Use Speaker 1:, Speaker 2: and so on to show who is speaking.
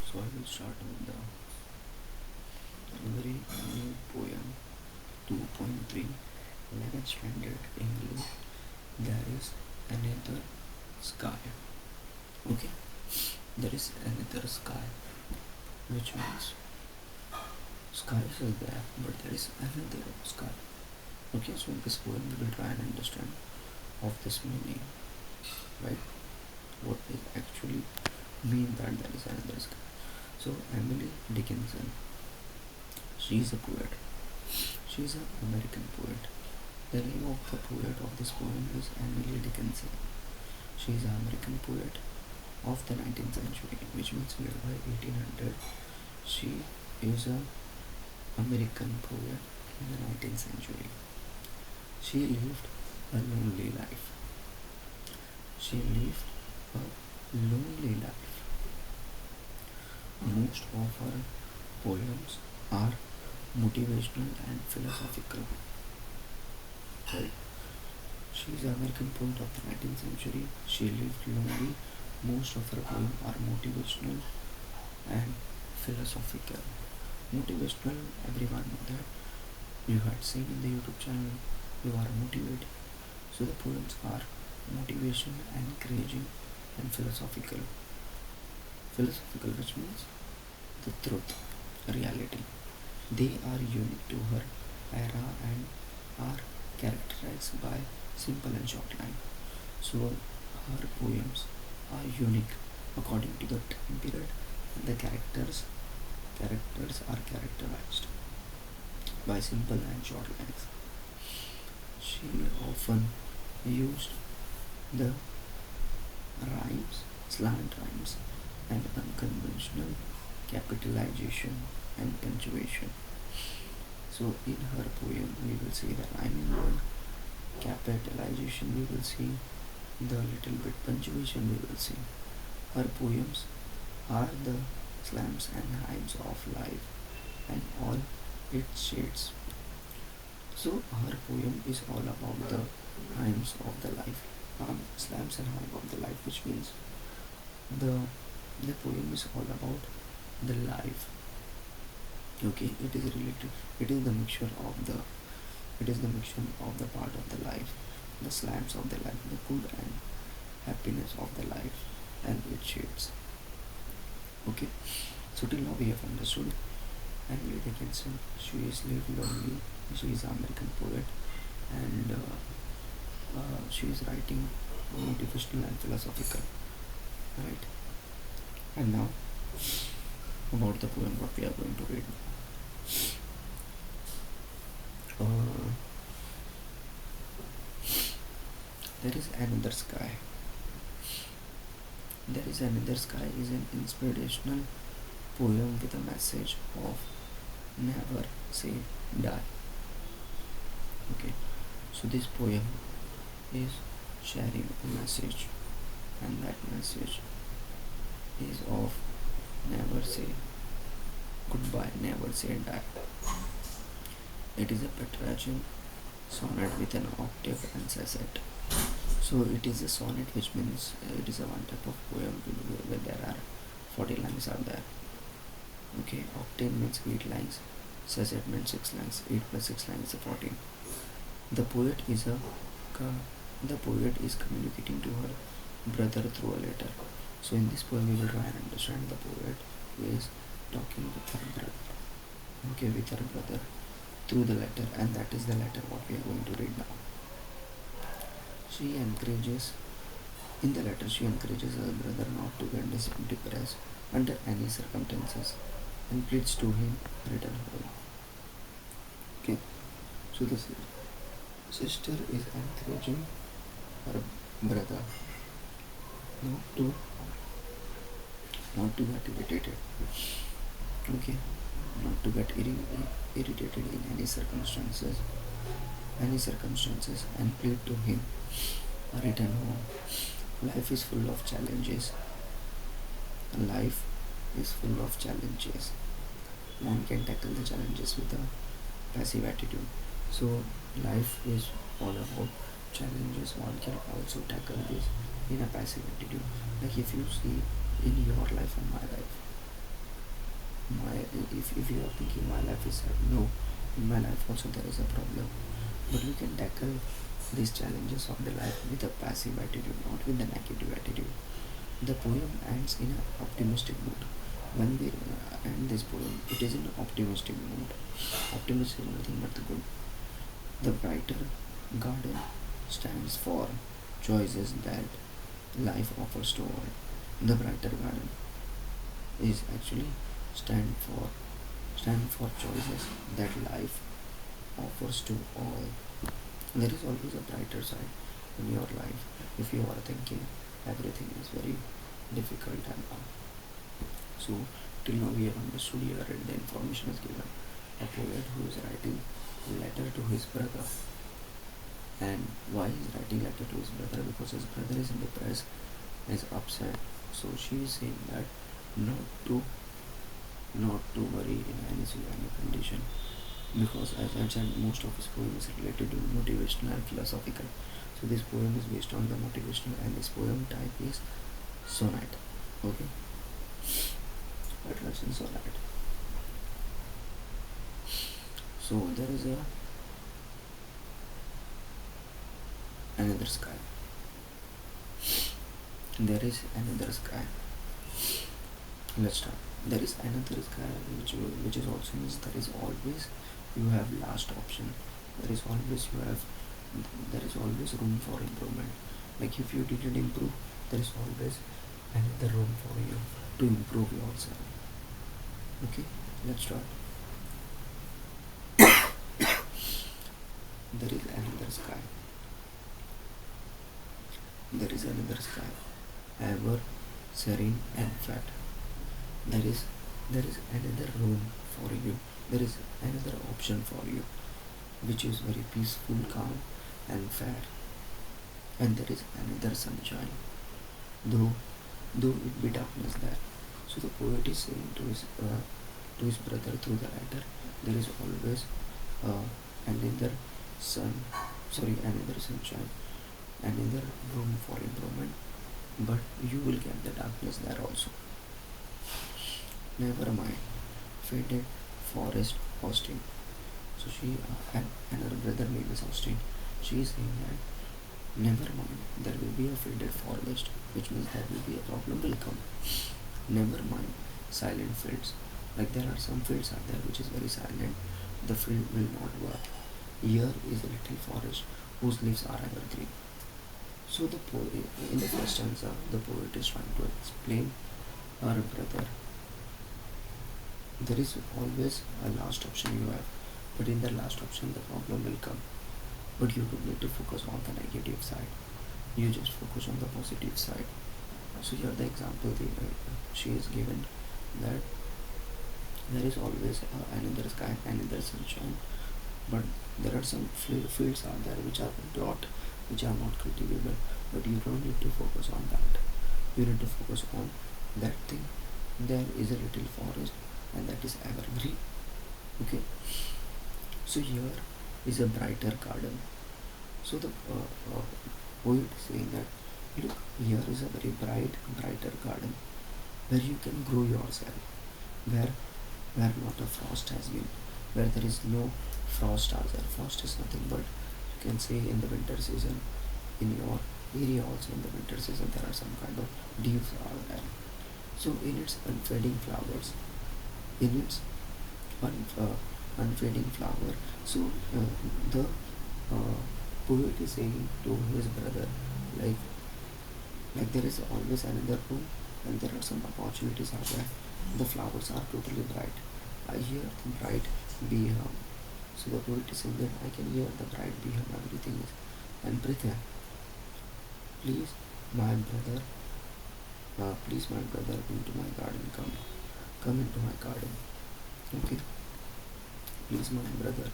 Speaker 1: So I will start with the very new poem 2.3 11th standard English. There is another sky. Okay, there is another sky, which means skies are there, but there is another sky. Okay, so in this poem we will try and understand of this meaning, right? What it actually mean that there is another sky. So Emily Dickinson, she is a poet. She is an American poet. The name of the poet of this poem is Emily Dickinson. She is an American poet of the 19th century, which means by 1800. She is an American poet in the 19th century. She lived a lonely life. She lived a lonely life. Most of her poems are motivational and philosophical. Right? She is an American poet of the 19th century. She lived lonely. Most of her poems are motivational and philosophical. Motivational, everyone know that. You had seen in the YouTube channel, you are motivated. So the poems are motivation, encouraging, and philosophical. Philosophical, which means the truth, reality. They are unique to her era and are characterized by simple and short line. So her poems are unique according to the time period, and the characters are characterized by simple and short lines. She often used the rhymes, slant rhymes, and unconventional capitalization and punctuation. So in her poem we will see the rhyming word, capitalization we will see, the little bit punctuation we will see. Her poems are the slams and rhymes of life and all its shades. So her poem is all about the rhymes of the life, slams and rhymes of the life, which means the the poem is all about the life. Okay, it is related. It is the mixture of the part of the life, the slams of the life, the good and happiness of the life, and its shades. Okay, so till now we have understood Emily Dickinson. She is lived lonely. She is an American poet, and she is writing motivational and philosophical. Right. And now about the poem what we are going to read. Uh, there is another sky. There is another sky is an inspirational poem with a message of never say die. Okay, so this poem is sharing a message, and that message is of never say goodbye, never say die. It is a Petrarchan sonnet with an octave and sestet. So it is a sonnet, which means it is a one type of poem where there are 40 lines are there. Okay, octave means 8 lines, sestet means 6 lines. 8 plus 6 lines is 14. The poet is a the poet is communicating to her brother through a letter. So in this poem we will try and understand the poet is talking with her brother. Okay, with her brother through the letter, and that is the letter what we are going to read now. She encourages In the letter she encourages her brother not to get depressed under any circumstances and pleads to him return home. Okay, so the sister is encouraging her brother not to not to get irritated. Okay, not to get irritated in any circumstances, and plead to him return home. Life is full of challenges. Life is full of challenges. One can tackle the challenges with a passive attitude. So life is all about challenges. One can also tackle this in a passive attitude. Like if you see in your life and my life, my if you are thinking my life is sad, no, in my life also there is a problem, but you can tackle these challenges of the life with a passive attitude, not with a negative attitude. The poem ends in an optimistic mood. When we end this poem, it is in an optimistic mood. Optimism is nothing but the good. The brighter garden stands for choices that life offers to all. The brighter garden is actually stand for stand for choices that life offers to all. There is always a brighter side in your life if you are thinking everything is very difficult and all. So till now we have understood here and the information is given. A poet who is writing a letter to his brother. And why he is writing letter to his brother? Because his brother is depressed, is upset. So she is saying that not to not to worry in any condition, because as I said most of his poem is related to motivational and philosophical. So this poem is based on the motivational and this poem type is sonnet. Okay, attraction sonnet. So there is a another sky. There is another sky. Let's start. There is another sky which is also means there is always you have last option. There is always you have there is always room for improvement. Like if you didn't improve, there is always another room for you to improve yourself. Okay, let's start. There is another sky. There is another sky, ever serene and fat. There is there is another room for you. There is another option for you, which is very peaceful, calm, and fair. And there is another sunshine, though though it be darkness there. So the poet is saying to his brother through the letter, there is always uh, another sun, another sunshine, another room for improvement, but you will get the darkness there also. Never mind, faded forest Austin. So and her brother name is Austin. She is saying that never mind, there will be a faded forest, which means there will be a problem will come. Never mind, silent fields. Like there are some fields out there which is very silent. The field will not work. Here is a little forest whose leaves are evergreen. So the poet, in the first stanza, the poet is trying to explain our brother. There is always a last option you have, but in the last option the problem will come. But you don't need to focus on the negative side. You just focus on the positive side. So here the example she is given that there is always another sky, another sunshine, but there are some fields out there which are not cultivable. But you don't need to focus on that. You need to focus on that thing. There is a little forest, and that is evergreen. Okay. So here is a brighter garden. So the poet is saying that look, here is a very brighter garden where you can grow yourself, where not a frost has been, where there is no frost as there. Frost is nothing but you can say in the winter season, in your area also in the winter season there are some kind of leaves are there. So in its unfading flowers, in its unfading flower, so the uh, poet is saying to his brother like there is always another room and there are some opportunities out there. The flowers are totally bright. I hear the bright bee hum. So the poet is saying that I can hear the bright bee hum. Everything is and Pritha, please my brother, please my brother into my garden. Come into my garden. Okay, please my brother.